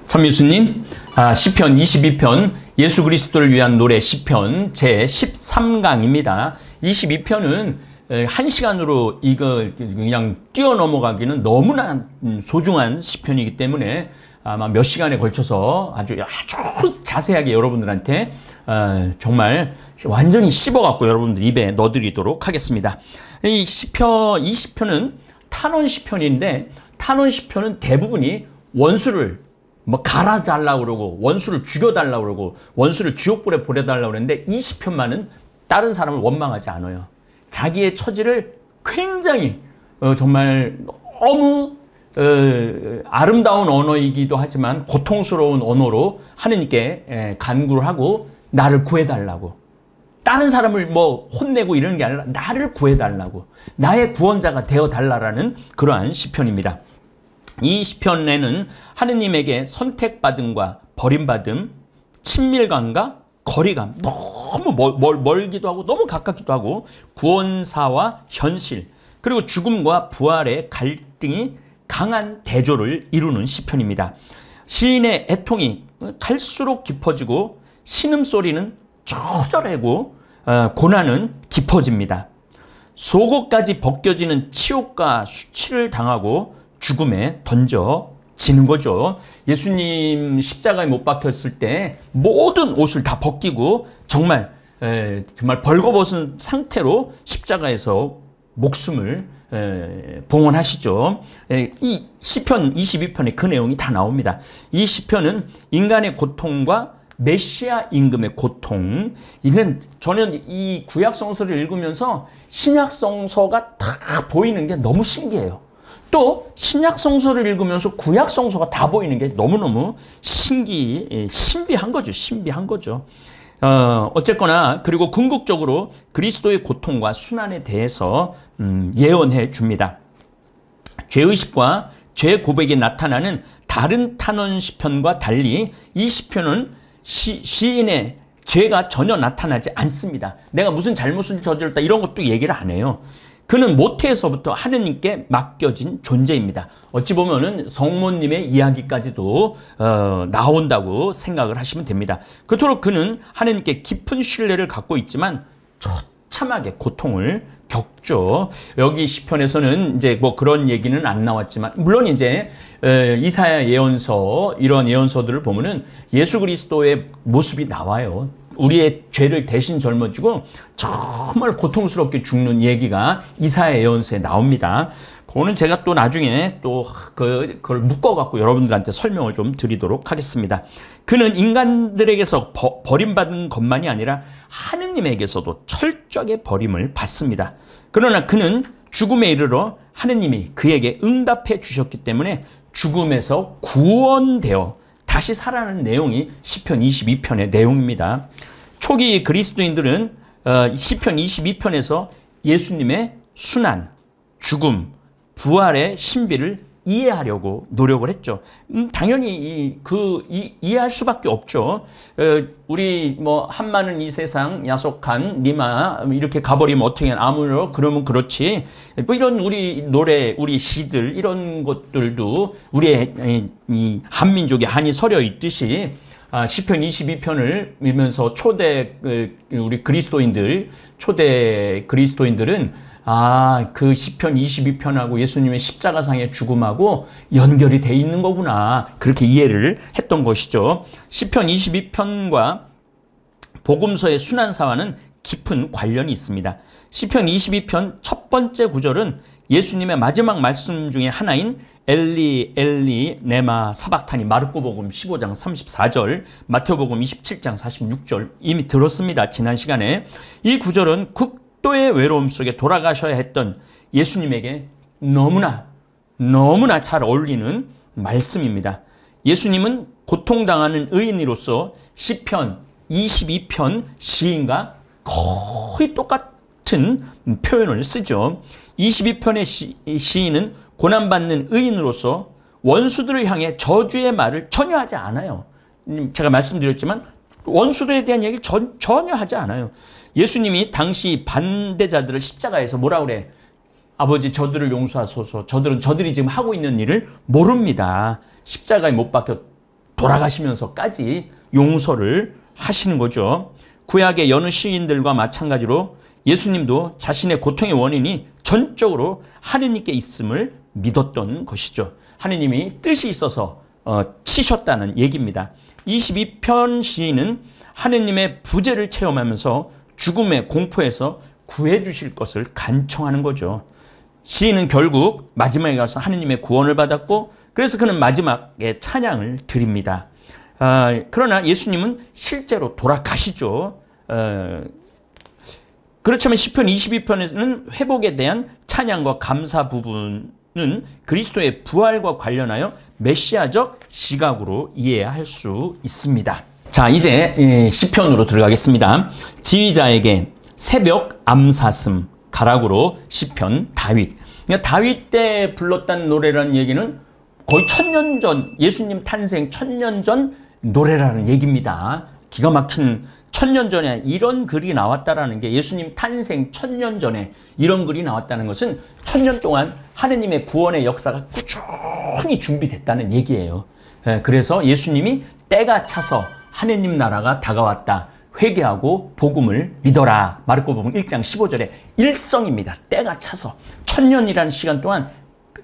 참미수님, 시편 22편 예수 그리스도를 위한 노래 시편 제 13강입니다. 22편은 1시간으로 이거 그냥 뛰어넘어가기는 너무나 소중한 시편이기 때문에 아마 몇 시간에 걸쳐서 아주 자세하게 여러분들한테 정말 완전히 씹어갖고 여러분들 입에 넣어드리도록 하겠습니다. 이 시편 20편은 탄원 시편인데, 탄원 시편은 대부분이 원수를 갈아달라고 그러고 원수를 죽여달라고 그러고 원수를 지옥불에 보내달라고 그러는데, 이 시편만은 다른 사람을 원망하지 않아요. 자기의 처지를 굉장히 정말 너무 아름다운 언어이기도 하지만 고통스러운 언어로 하느님께 간구를 하고 나를 구해달라고, 다른 사람을 혼내고 이러는 게 아니라 나를 구해달라고, 나의 구원자가 되어달라는 그러한 시편입니다. 이 시편에는 하느님에게 선택받음과 버림받음, 친밀감과 거리감, 너무 멀기도 하고 너무 가깝기도 하고, 구원사와 현실, 그리고 죽음과 부활의 갈등이 강한 대조를 이루는 시편입니다. 시인의 애통이 갈수록 깊어지고 신음소리는 처절하고 고난은 깊어집니다. 속옷까지 벗겨지는 치욕과 수치를 당하고 죽음에 던져지는 거죠. 예수님 십자가에 못 박혔을 때 모든 옷을 다 벗기고 정말 벌거벗은 상태로 십자가에서 목숨을 봉헌하시죠. 이 시편 22편에 그 내용이 다 나옵니다. 이 시편은 인간의 고통과 메시아 임금의 고통, 이건 저는 이 구약성서를 읽으면서 신약성서가 다 보이는 게 너무 신기해요. 또 신약성서를 읽으면서 구약성서가 다 보이는 게 너무너무 신비한 거죠. 신비한 거죠. 어쨌거나 그리고 궁극적으로 그리스도의 고통과 순환에 대해서 예언해 줍니다. 죄의식과 죄 고백에 나타나는 다른 탄원 시편과 달리 이 시편은 시인의 죄가 전혀 나타나지 않습니다. 내가 무슨 잘못을 저질렀다 이런 것도 얘기를 안 해요. 그는 모태에서부터 하느님께 맡겨진 존재입니다. 어찌 보면은 성모님의 이야기까지도 나온다고 생각을 하시면 됩니다. 그토록 그는 하느님께 깊은 신뢰를 갖고 있지만 처참하게 고통을 겪죠. 여기 시편에서는 이제 그런 얘기는 안 나왔지만, 물론 이제 이사야 예언서, 이런 예언서들을 보면은 예수 그리스도의 모습이 나와요. 우리의 죄를 대신 짊어지고 정말 고통스럽게 죽는 얘기가 이사야 예언서에 나옵니다. 그거는 제가 또 나중에 또 그걸 묶어갖고 여러분들한테 설명을 좀 드리도록 하겠습니다. 그는 인간들에게서 버림받은 것만이 아니라 하느님에게서도 철저하게 버림을 받습니다. 그러나 그는 죽음에 이르러 하느님이 그에게 응답해 주셨기 때문에 죽음에서 구원되어 다시 살아나는 내용이 시편 22편의 내용입니다. 초기 그리스도인들은 시편 22편에서 예수님의 순환, 죽음, 부활의 신비를 이해하려고 노력을 했죠. 당연히 이해할 수밖에 없죠. 우리 한마는 이 세상 야속한 니마 이렇게 가버리면 어떻게 아무로 그러면 그렇지. 이런 우리 노래, 우리 시들 이런 것들도 우리의 이 한민족의 한이 서려 있듯이 시편 22편을 읽으면서 우리 그리스도인들, 초대 그리스도인들은 그 시편 22편하고 예수님의 십자가상의 죽음하고 연결이 돼 있는 거구나, 그렇게 이해를 했던 것이죠. 시편 22편과 복음서의 순환사와는 깊은 관련이 있습니다. 시편 22편 첫 번째 구절은 예수님의 마지막 말씀 중에 하나인 엘리 엘리 네마 사박타니, 마르코복음 15장 34절, 마태복음 27장 46절 이미 들었습니다. 지난 시간에. 이 구절은 극도의 외로움 속에 돌아가셔야 했던 예수님에게 너무나 잘 어울리는 말씀입니다. 예수님은 고통당하는 의인으로서 시편 22편 시인과 거의 똑같은 표현을 쓰죠. 22편의 시인은 고난받는 의인으로서 원수들을 향해 저주의 말을 전혀 하지 않아요. 제가 말씀드렸지만 원수들에 대한 얘기를 전혀 하지 않아요. 예수님이 당시 반대자들을 십자가에서 뭐라 그래? 아버지, 저들을 용서하소서. 저들이 지금 하고 있는 일을 모릅니다. 십자가에 못 박혀 돌아가시면서까지 용서를 하시는 거죠. 구약의 여느 시인들과 마찬가지로 예수님도 자신의 고통의 원인이 전적으로 하느님께 있음을 믿었던 것이죠. 하느님이 뜻이 있어서 치셨다는 얘기입니다. 22편 시인은 하느님의 부재를 체험하면서 죽음의 공포에서 구해주실 것을 간청하는 거죠. 시인은 결국 마지막에 가서 하느님의 구원을 받았고 그래서 그는 마지막에 찬양을 드립니다. 그러나 예수님은 실제로 돌아가시죠. 그렇지만 시편 22편에서는 회복에 대한 찬양과 감사 부분은 그리스도의 부활과 관련하여 메시아적 시각으로 이해할 수 있습니다. 자, 이제 시편으로 들어가겠습니다. 지휘자에게 새벽 암사슴 가락으로 시편 다윗. 그러니까 다윗 때 불렀다는 노래라는 얘기는 거의 1000년 전, 예수님 탄생 1000년 전 노래라는 얘기입니다. 기가 막힌 1000년 전에 이런 글이 나왔다라는 게, 예수님 탄생 1000년 전에 이런 글이 나왔다는 것은 1000년 동안 하느님의 구원의 역사가 꾸준히 준비됐다는 얘기예요. 그래서 예수님이 때가 차서 하느님 나라가 다가왔다, 회개하고 복음을 믿어라. 마르코복음 1장 15절에 일성입니다. 때가 차서 1000년이라는 시간 동안,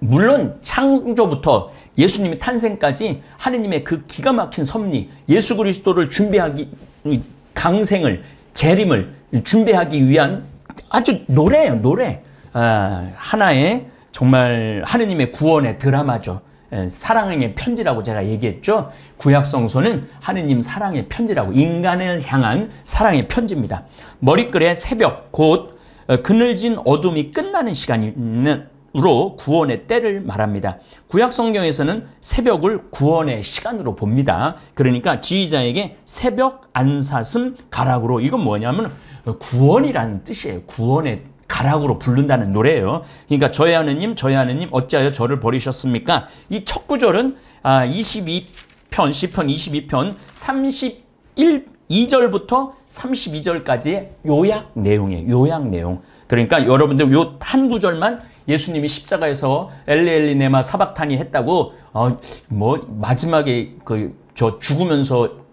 물론 창조부터 예수님의 탄생까지 하느님의 그 기가 막힌 섭리, 예수 그리스도를 준비하기, 강생을, 재림을 준비하기 위한 아주 노래예요, 노래. 하나의 정말 하느님의 구원의 드라마죠. 사랑의 편지라고 제가 얘기했죠. 구약성서는 하느님 사랑의 편지라고, 인간을 향한 사랑의 편지입니다. 머리글의 새벽, 곧 그늘진 어둠이 끝나는 시간으로 구원의 때를 말합니다. 구약성경에서는 새벽을 구원의 시간으로 봅니다. 그러니까 지휘자에게 새벽 안사슴 가락으로, 이건 뭐냐면 구원이라는 뜻이에요. 구원의 가락으로 부른다는 노래예요. 그러니까 저의 하느님, 저의 하느님, 어찌하여 저를 버리셨습니까? 이 첫 구절은 22편, 시편 22편 2절부터 32절까지의 요약 내용이에요. 요약 내용. 그러니까 여러분들 요 한 구절만 예수님이 십자가에서 엘리 네마 사박타니 했다고 마지막에 저 죽으면서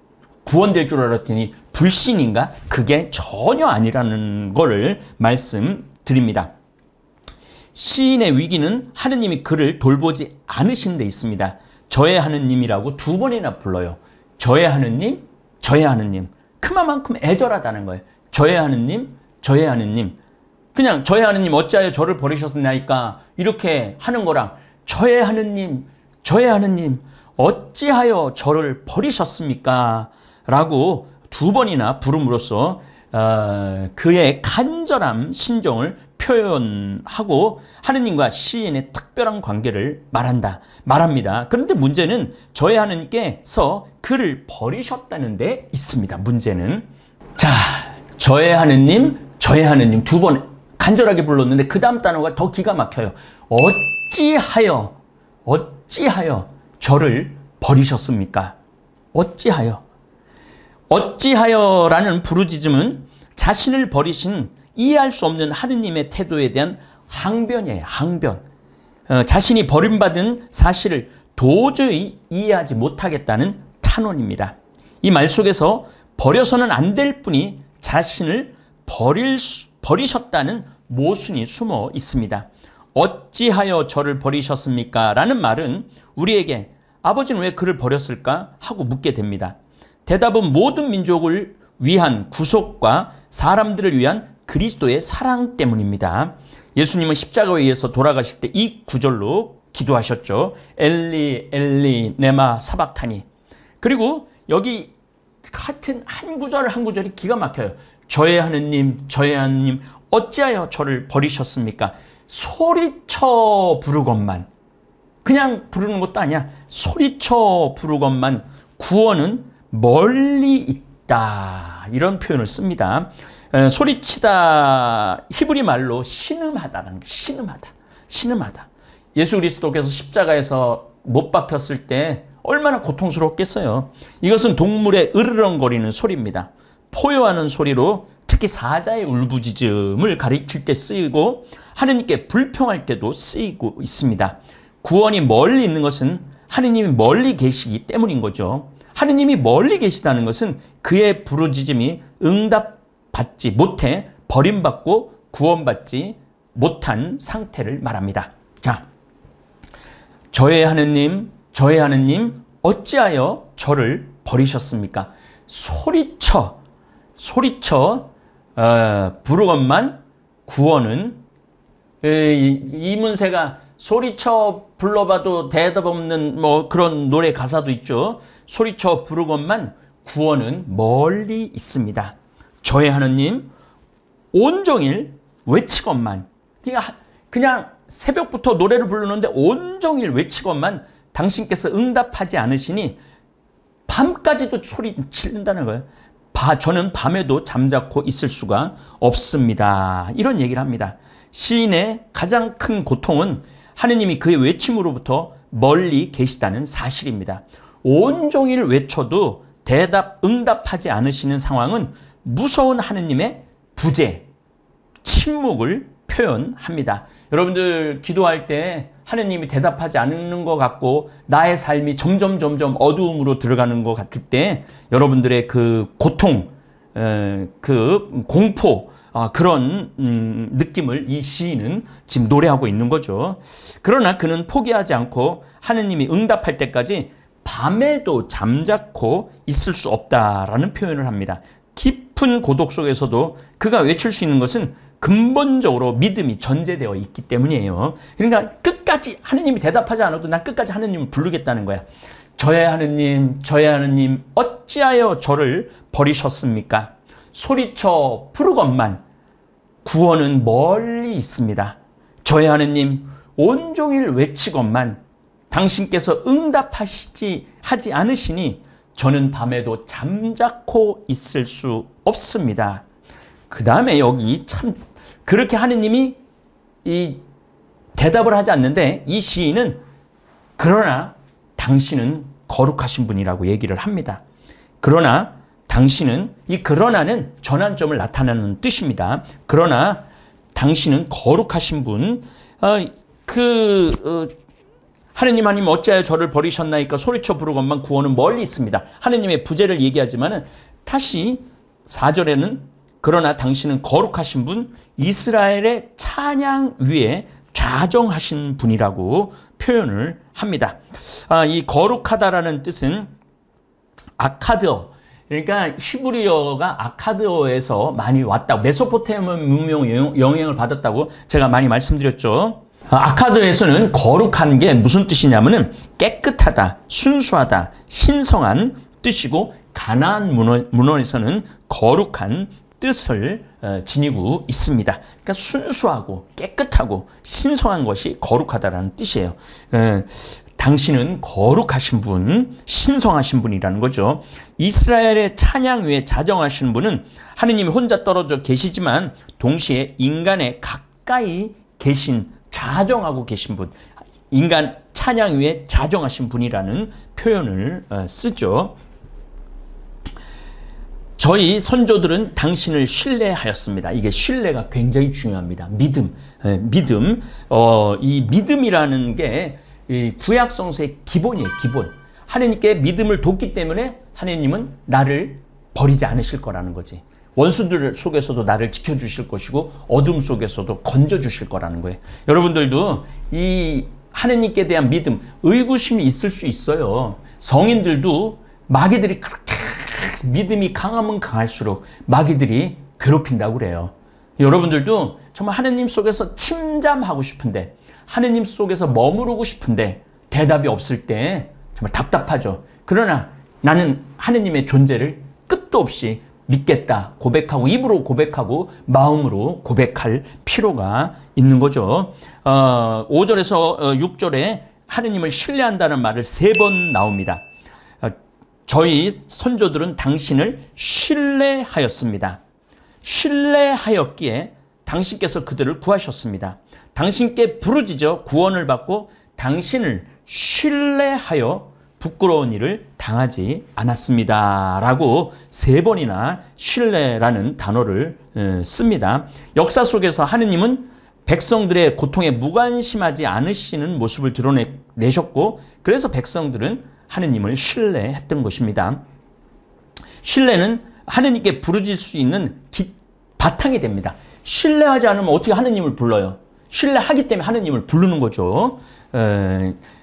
구원될 줄 알았더니 불신인가? 그게 전혀 아니라는 거를 말씀드립니다. 시인의 위기는 하느님이 그를 돌보지 않으신 데 있습니다. 저의 하느님이라고 2번이나 불러요. 저의 하느님, 저의 하느님. 그만큼 애절하다는 거예요. 저의 하느님, 저의 하느님. 그냥 저의 하느님 어찌하여 저를 버리셨나이까 이렇게 하는 거랑 저의 하느님, 저의 하느님 어찌하여 저를 버리셨습니까? 라고 2번이나 부름으로써 그의 간절한 심정을 표현하고 하느님과 시인의 특별한 관계를 말합니다. 그런데 문제는 저의 하느님께서 그를 버리셨다는 데 있습니다. 문제는. 자, 저의 하느님, 저의 하느님 2번 간절하게 불렀는데 그 다음 단어가 더 기가 막혀요. 어찌하여 저를 버리셨습니까? 어찌하여라는 부르짖음은 자신을 버리신 이해할 수 없는 하느님의 태도에 대한 항변이에요. 항변. 자신이 버림받은 사실을 도저히 이해하지 못하겠다는 탄원입니다. 이 말 속에서 버려서는 안 될 분이 자신을 버리셨다는 모순이 숨어 있습니다. 어찌하여 저를 버리셨습니까? 라는 말은 우리에게 아버지는 왜 그를 버렸을까? 하고 묻게 됩니다. 대답은 모든 민족을 위한 구속과 사람들을 위한 그리스도의 사랑 때문입니다. 예수님은 십자가에 의해서 돌아가실 때 이 구절로 기도하셨죠. 엘리 엘리 네마 사박타니. 그리고 여기 같은 한 구절 한 구절이 기가 막혀요. 저의 하느님, 저의 하느님 어찌하여 저를 버리셨습니까? 소리쳐 부르건만, 그냥 부르는 것도 아니야. 소리쳐 부르건만 구원은 멀리 있다, 이런 표현을 씁니다. 소리치다 히브리 말로 신음하다라는 거예요. 신음하다. 예수 그리스도께서 십자가에서 못 박혔을 때 얼마나 고통스럽겠어요. 이것은 동물의 으르렁거리는 소리입니다. 포효하는 소리로 특히 사자의 울부짖음을 가리킬 때 쓰이고 하느님께 불평할 때도 쓰이고 있습니다. 구원이 멀리 있는 것은 하느님이 멀리 계시기 때문인 거죠. 하느님이 멀리 계시다는 것은 그의 부르짖음이 응답받지 못해 버림받고 구원받지 못한 상태를 말합니다. 자, 저의 하느님 어찌하여 저를 버리셨습니까? 소리쳐 부르건만 구원은, 이 문세가 소리쳐 불러봐도 대답 없는 뭐 그런 노래 가사도 있죠. 소리쳐 부르건만 구원은 멀리 있습니다. 저의 하느님 온종일 외치건만, 그냥 새벽부터 노래를 부르는데 온종일 외치건만 당신께서 응답하지 않으시니 밤까지도 소리 지른다는 거예요. 저는 밤에도 잠자코 있을 수가 없습니다. 이런 얘기를 합니다. 시인의 가장 큰 고통은 하느님이 그의 외침으로부터 멀리 계시다는 사실입니다. 온종일 외쳐도 응답하지 않으시는 상황은 무서운 하느님의 부재, 침묵을 표현합니다. 여러분들 기도할 때 하느님이 대답하지 않는 것 같고 나의 삶이 점점 어두움으로 들어가는 것 같을 때 여러분들의 그 고통, 그 공포, 그런 느낌을 이 시인은 지금 노래하고 있는 거죠. 그러나 그는 포기하지 않고 하느님이 응답할 때까지 밤에도 잠자코 있을 수 없다라는 표현을 합니다. 깊은 고독 속에서도 그가 외칠 수 있는 것은 근본적으로 믿음이 전제되어 있기 때문이에요. 그러니까 끝까지 하느님이 대답하지 않아도 난 끝까지 하느님을 부르겠다는 거야. 저의 하느님 어찌하여 저를 버리셨습니까? 소리쳐 부르건만 구원은 멀리 있습니다. 저의 하느님 온종일 외치건만 당신께서 하지 않으시니 저는 밤에도 잠자코 있을 수 없습니다. 그 다음에 여기 참 그렇게 하느님이 이 대답을 하지 않는데 이 시인은 그러나 당신은 거룩하신 분이라고 얘기를 합니다. 그러나 당신은, 이 그러나는 전환점을 나타내는 뜻입니다. 그러나 당신은 거룩하신 분, 하느님 어찌하여 저를 버리셨나이까 소리쳐 부르건만 구원은 멀리 있습니다. 하느님의 부재를 얘기하지만은 다시 4절에는 그러나 당신은 거룩하신 분, 이스라엘의 찬양 위에 좌정하신 분이라고 표현을 합니다. 이 거룩하다라는 뜻은 아카드어, 그러니까 히브리어가 아카드어에서 많이 왔다고, 메소포타미아 문명 영향을 받았다고 제가 많이 말씀드렸죠. 아카드에서는 거룩한 게 무슨 뜻이냐면은 깨끗하다, 순수하다, 신성한 뜻이고 가나안 문헌에서는 거룩한 뜻을 지니고 있습니다. 그러니까 순수하고 깨끗하고 신성한 것이 거룩하다라는 뜻이에요. 당신은 거룩하신 분, 신성하신 분이라는 거죠. 이스라엘의 찬양 위에 자정하시는 분은 하느님이 혼자 떨어져 계시지만 동시에 인간에 가까이 계신, 자정하고 계신 분, 인간 찬양 위에 자정하신 분이라는 표현을 쓰죠. 저희 선조들은 당신을 신뢰하였습니다. 이게 신뢰가 굉장히 중요합니다. 믿음. 이 믿음이라는 게 이 구약 성서의 기본이에요. 기본. 하느님께 믿음을 뒀기 때문에 하느님은 나를 버리지 않으실 거라는 거지. 원수들 속에서도 나를 지켜주실 것이고 어둠 속에서도 건져주실 거라는 거예요. 여러분들도 이 하느님께 대한 믿음, 의구심이 있을 수 있어요. 성인들도 마귀들이 그렇게 믿음이 강하면 강할수록 마귀들이 괴롭힌다고 그래요. 여러분들도 정말 하느님 속에서 침잠하고 싶은데, 하느님 속에서 머무르고 싶은데 대답이 없을 때 정말 답답하죠. 그러나 나는 하느님의 존재를 끝도 없이 믿겠다 고백하고, 입으로 고백하고 마음으로 고백할 필요가 있는 거죠. 5절에서 6절에 하느님을 신뢰한다는 말을 3번 나옵니다. 저희 선조들은 당신을 신뢰하였습니다. 신뢰하였기에 당신께서 그들을 구하셨습니다. 당신께 부르짖어 구원을 받고 당신을 신뢰하여 부끄러운 일을 당하지 않았습니다. 라고 3번이나 신뢰라는 단어를 씁니다. 역사 속에서 하느님은 백성들의 고통에 무관심하지 않으시는 모습을 드러낼 내셨고 그래서 백성들은 하느님을 신뢰했던 것입니다. 신뢰는 하느님께 부르질 수 있는 바탕이 됩니다. 신뢰하지 않으면 어떻게 하느님을 불러요? 신뢰하기 때문에 하느님을 부르는 거죠.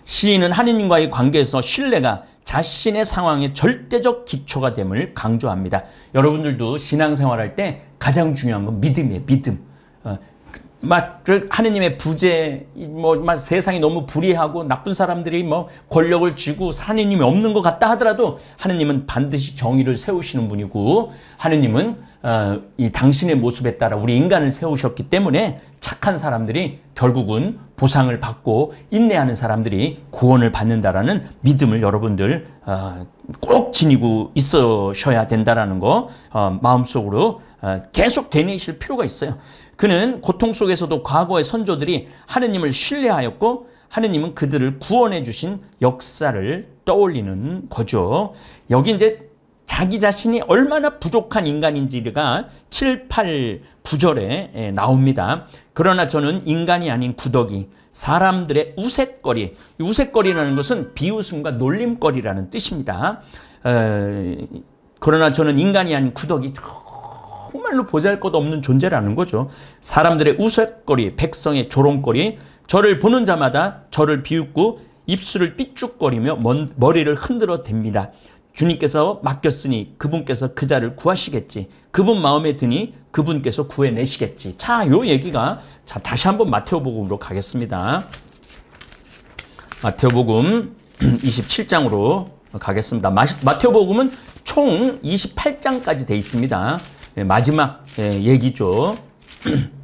시인은 하느님과의 관계에서 신뢰가 자신의 상황의 절대적 기초가 됨을 강조합니다. 여러분들도 신앙생활할 때 가장 중요한 건 믿음이에요. 믿음. 하느님의 부재, 세상이 너무 불의하고 나쁜 사람들이 권력을 쥐고 하느님이 없는 것 같다 하더라도 하느님은 반드시 정의를 세우시는 분이고 하느님은 이 당신의 모습에 따라 우리 인간을 세우셨기 때문에 착한 사람들이 결국은 보상을 받고 인내하는 사람들이 구원을 받는다라는 믿음을 여러분들 꼭 지니고 있으셔야 된다라는 거 마음속으로 계속 되뇌이실 필요가 있어요. 그는 고통 속에서도 과거의 선조들이 하느님을 신뢰하였고 하느님은 그들을 구원해 주신 역사를 떠올리는 거죠. 여기 이제 자기 자신이 얼마나 부족한 인간인지가 7, 8, 9절에 나옵니다. 그러나 저는 인간이 아닌 구더기, 사람들의 우쇳거리. 우쇳거리라는 것은 비웃음과 놀림거리라는 뜻입니다. 그러나 저는 인간이 아닌 구더기, 정말로 보잘것없는 존재라는 거죠. 사람들의 우쇳거리, 백성의 조롱거리, 저를 보는 자마다 저를 비웃고 입술을 삐죽거리며 머리를 흔들어 댑니다. 주님께서 맡겼으니 그분께서 그 자를 구하시겠지. 그분 마음에 드니 그분께서 구해내시겠지. 자, 요 얘기가 다시 한번 마태오복음으로 가겠습니다. 마태오복음 27장으로 가겠습니다. 마태오복음은 총 28장까지 돼 있습니다. 마지막 얘기죠.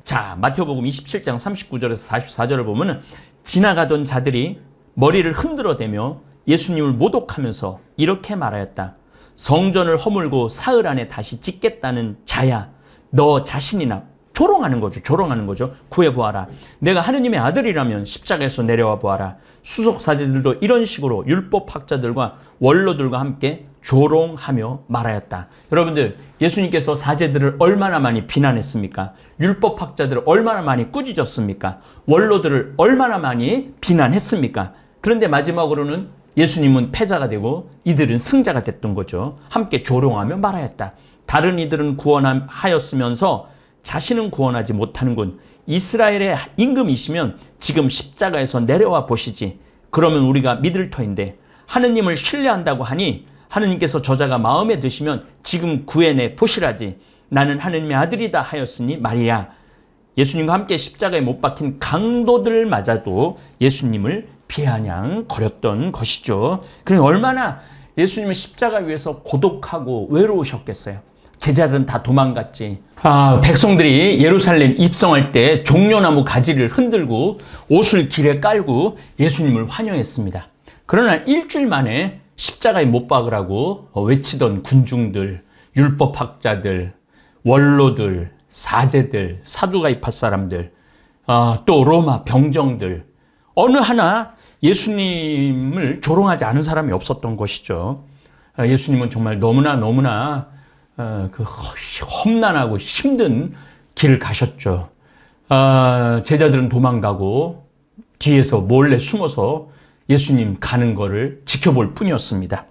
자, 마태오복음 27장 39절에서 44절을 보면 지나가던 자들이 머리를 흔들어대며 예수님을 모독하면서 이렇게 말하였다. 성전을 허물고 사흘 안에 다시 짓겠다는 자야, 너 자신이나 조롱하는 거죠. 구해보아라. 내가 하느님의 아들이라면 십자가에서 내려와 보아라. 수석사제들도 이런 식으로 율법학자들과 원로들과 함께 조롱하며 말하였다. 여러분들, 예수님께서 사제들을 얼마나 많이 비난했습니까? 율법학자들을 얼마나 많이 꾸짖었습니까? 원로들을 얼마나 많이 비난했습니까? 그런데 마지막으로는 예수님은 패자가 되고 이들은 승자가 됐던 거죠. 함께 조롱하며 말하였다. 다른 이들은 구원하였으면서 자신은 구원하지 못하는군. 이스라엘의 임금이시면 지금 십자가에서 내려와 보시지. 그러면 우리가 믿을 터인데 하느님을 신뢰한다고 하니 하느님께서 저자가 마음에 드시면 지금 구해내 보시라지. 나는 하느님의 아들이다 하였으니 말이야. 예수님과 함께 십자가에 못 박힌 강도들마저도 예수님을 비아냥거렸던 것이죠. 그러니 얼마나 예수님의 십자가 위에서 고독하고 외로우셨겠어요. 제자들은 다 도망갔지. 백성들이 예루살렘 입성할 때 종려나무 가지를 흔들고 옷을 길에 깔고 예수님을 환영했습니다. 그러나 일주일 만에 십자가에 못 박으라고 외치던 군중들, 율법학자들, 원로들, 사제들, 사두가이파 사람들, 또 로마 병정들, 어느 하나 예수님을 조롱하지 않은 사람이 없었던 것이죠. 예수님은 정말 너무나 그 험난하고 힘든 길을 가셨죠. 제자들은 도망가고 뒤에서 몰래 숨어서 예수님 가는 거를 지켜볼 뿐이었습니다.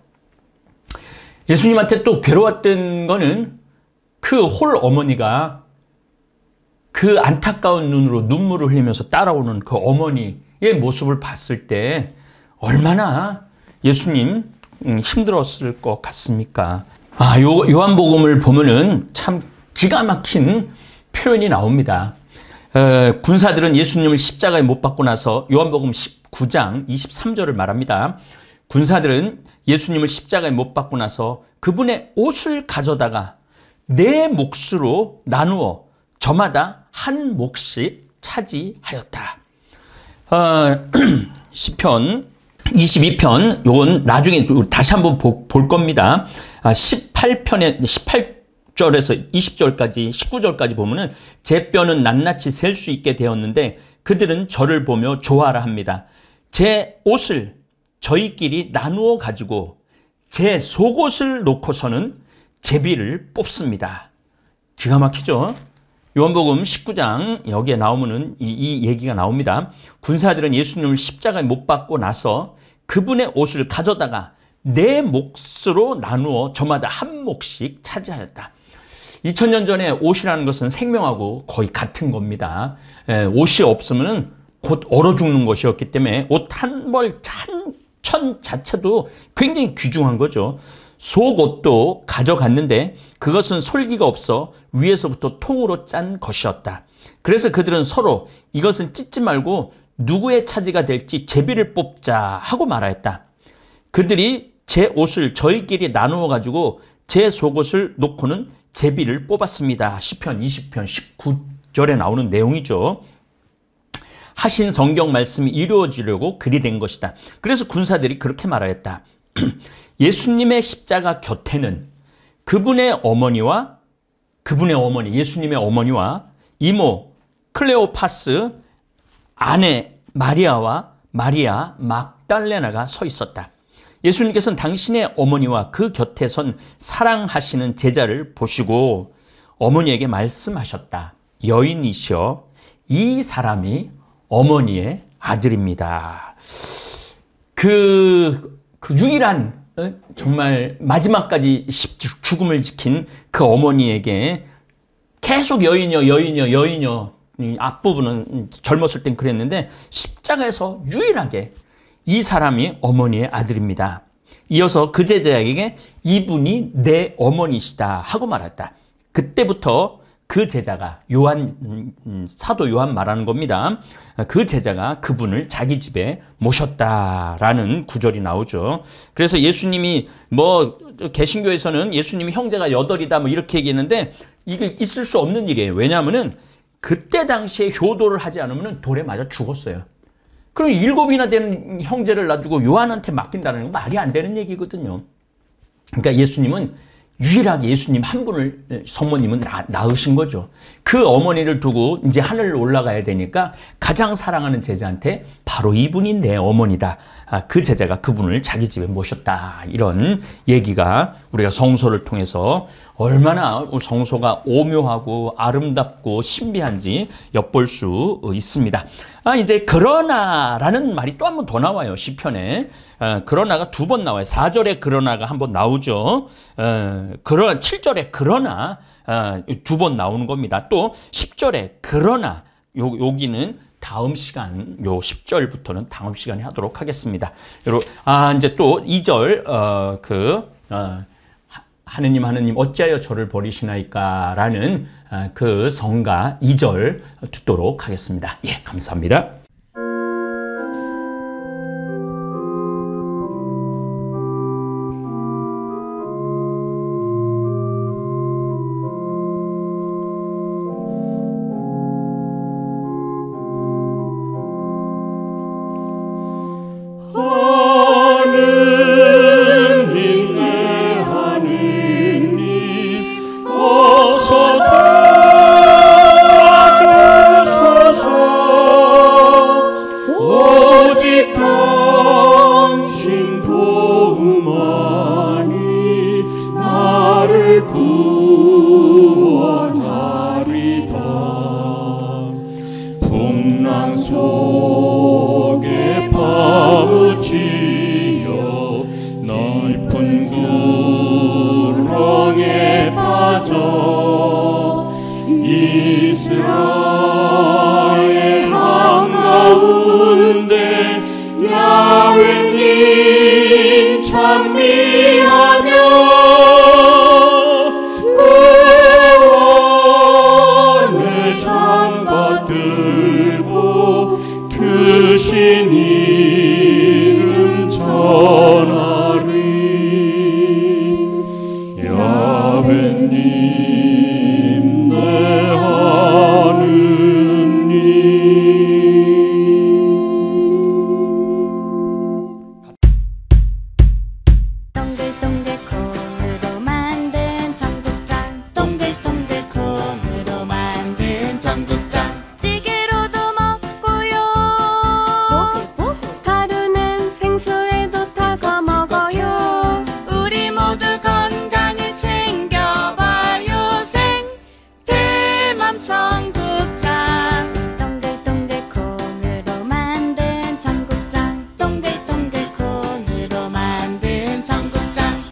예수님한테 또 괴로웠던 거는 그 홀 어머니가 그 안타까운 눈으로 눈물을 흘리면서 따라오는 그 어머니의 모습을 봤을 때 얼마나 예수님 힘들었을 것 같습니까? 요한복음을 보면은 참 기가 막힌 표현이 나옵니다. 군사들은 예수님을 십자가에 못 박고 나서 요한복음 19장 23절을 말합니다. 군사들은 예수님을 십자가에 못 박고 나서 그분의 옷을 가져다가 네 몫으로 나누어 저마다 한 몫씩 차지하였다. 시편 22편, 요건 나중에 다시 한번 볼 겁니다. 18편에 18절에서 20절까지 19절까지 보면은 제 뼈는 낱낱이 셀 수 있게 되었는데 그들은 저를 보며 좋아라 합니다. 제 옷을 저희끼리 나누어 가지고 제 속옷을 놓고서는 제비를 뽑습니다. 기가 막히죠? 요한복음 19장 여기에 나오면은 이 얘기가 나옵니다. 군사들은 예수님을 십자가에 못 박고 나서 그분의 옷을 가져다가 네 몫으로 나누어 저마다 한 몫씩 차지하였다. 2000년 전에 옷이라는 것은 생명하고 거의 같은 겁니다. 옷이 없으면 곧 얼어 죽는 것이었기 때문에 옷 한 벌 천 자체도 굉장히 귀중한 거죠. 속옷도 가져갔는데 그것은 솔기가 없어 위에서부터 통으로 짠 것이었다. 그래서 그들은 서로 이것은 찢지 말고 누구의 차지가 될지 제비를 뽑자 하고 말하였다. 그들이 제 옷을 저희끼리 나누어 가지고 제 속옷을 놓고는 제비를 뽑았습니다. 시편 20편 19절에 나오는 내용이죠. 하신 성경 말씀이 이루어지려고 그리 된 것이다. 그래서 군사들이 그렇게 말하였다. 예수님의 십자가 곁에는 그분의 어머니와 예수님의 어머니와 이모 클레오파스 아내 마리아와 마리아 막달레나가 서 있었다. 예수님께서는 당신의 어머니와 그 곁에 선 사랑하시는 제자를 보시고 어머니에게 말씀하셨다. 여인이시여, 이 사람이 어머니의 아들입니다. 그 유일한 정말 마지막까지 죽음을 지킨 그 어머니에게 계속 여인이여 앞부분은 젊었을 땐 그랬는데 십자가에서 유일하게 이 사람이 어머니의 아들입니다. 이어서 그 제자에게 이분이 내 어머니시다 하고 말했다. 그때부터 그 제자가 사도 요한 말하는 겁니다. 그 제자가 그분을 자기 집에 모셨다라는 구절이 나오죠. 그래서 예수님이 개신교에서는 예수님이 형제가 8이다 이렇게 얘기했는데 이게 있을 수 없는 일이에요. 왜냐하면은 그때 당시에 효도를 하지 않으면 돌에 맞아 죽었어요. 그럼 7이나 되는 형제를 놔두고 요한한테 맡긴다는 건 말이 안 되는 얘기거든요. 그러니까 예수님은 유일하게 예수님 한 분을 성모님은 낳으신 거죠. 그 어머니를 두고 이제 하늘로 올라가야 되니까 가장 사랑하는 제자한테 바로 이분이 내 어머니다. 그 제자가 그분을 자기 집에 모셨다. 이런 얘기가 우리가 성소를 통해서 얼마나 성소가 오묘하고 아름답고 신비한지 엿볼 수 있습니다. 이제 그러나라는 말이 또 한 번 더 나와요. 시편에. 그러나가 2번 나와요. 4절에 그러나가 한 번 나오죠. 7절에 그러나 2번 나오는 겁니다. 또 10절에 그러나 여기는 다음 시간, 요 10절부터는 다음 시간에 하도록 하겠습니다. 이제 또 2절, 하느님 어찌하여 저를 버리시나이까 라는 그 성가 2절 듣도록 하겠습니다. 예, 감사합니다. 이스라엘 한가운데 야훼님 찬미하며